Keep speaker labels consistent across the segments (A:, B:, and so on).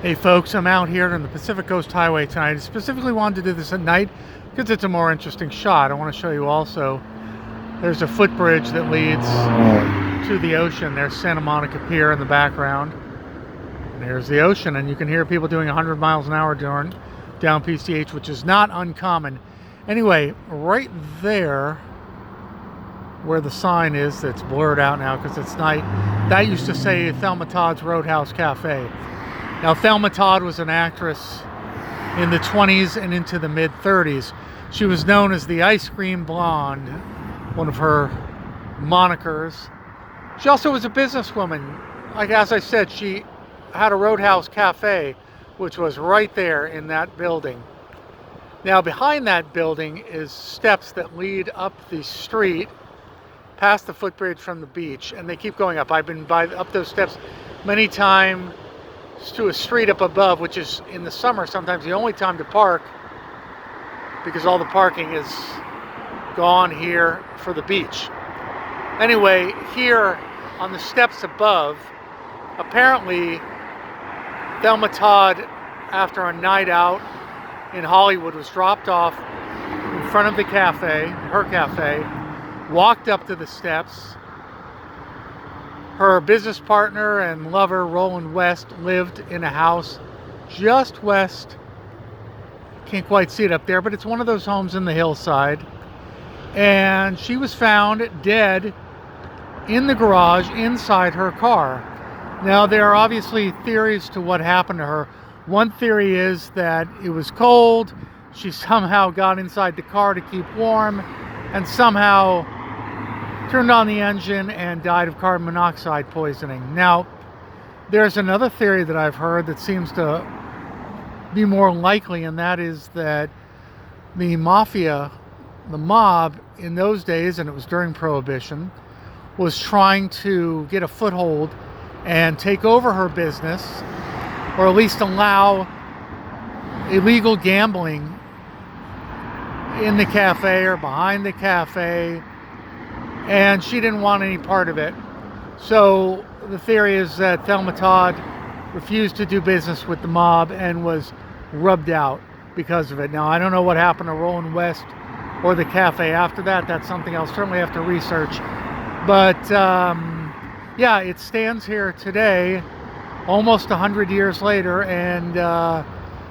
A: Hey folks, I'm out here on the Pacific Coast Highway tonight. I specifically wanted to do this at night because it's a more interesting shot. I want to show you also, there's a footbridge that leads to the ocean. There's Santa Monica Pier in the background. And there's the ocean, and you can hear people doing 100 miles an hour down PCH, which is not uncommon. Anyway, right there where the sign is that's blurred out now because it's night, that used to say Thelma Todd's Roadhouse Cafe. Now, Thelma Todd was an actress in the 20s and into the mid-30s. She was known as the Ice Cream Blonde, one of her monikers. She also was a businesswoman. Like, as I said, she had a Roadhouse Cafe, which was right there in that building. Now, behind that building is steps that lead up the street, past the footbridge from the beach, and they keep going up. I've been up those steps many times to a street up above, which is in the summer sometimes the only time to park because all the parking is gone here for the beach. Anyway, here on the steps above, apparently Thelma Todd, after a night out in Hollywood, was dropped off in front of the cafe, her cafe, walked up to the steps. Her business partner and lover, Roland West, lived in a house just west. Can't quite see it up there, but it's one of those homes in the hillside. And she was found dead in the garage inside her car. Now, there are obviously theories to what happened to her. One theory is that it was cold. She somehow got inside the car to keep warm and somehow turned on the engine and died of carbon monoxide poisoning. Now, there's another theory that I've heard that seems to be more likely, and that is that the mafia, the mob in those days, and it was during Prohibition, was trying to get a foothold and take over her business, or at least allow illegal gambling in the cafe or behind the cafe, and she didn't want any part of it. So the theory is that Thelma Todd refused to do business with the mob and was rubbed out because of it. Now, I don't know what happened to Roland West or the cafe after that. That's something I'll certainly have to research. But yeah, it stands here today, almost 100 years later, and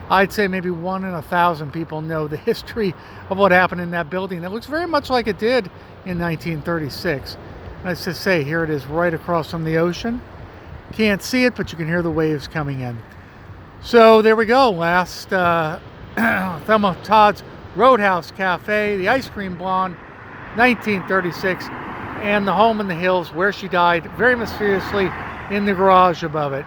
A: I'd say maybe 1 in 1,000 people know the history of what happened in that building. That looks very much like it did in 1936. Let's just say, here it is right across from the ocean. Can't see it, but you can hear the waves coming in. So there we go. Last Thelma Todd's Roadhouse Cafe, the Ice Cream Blonde, 1936, and the home in the hills where she died, very mysteriously, in the garage above it.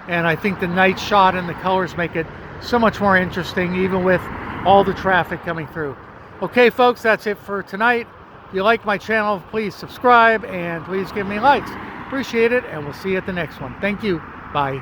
A: And I think the night shot and the colors make it so much more interesting, even with all the traffic coming through. Okay, folks, that's it for tonight. If you like my channel, please subscribe and please give me likes. Appreciate it, and we'll see you at the next one. Thank you. Bye.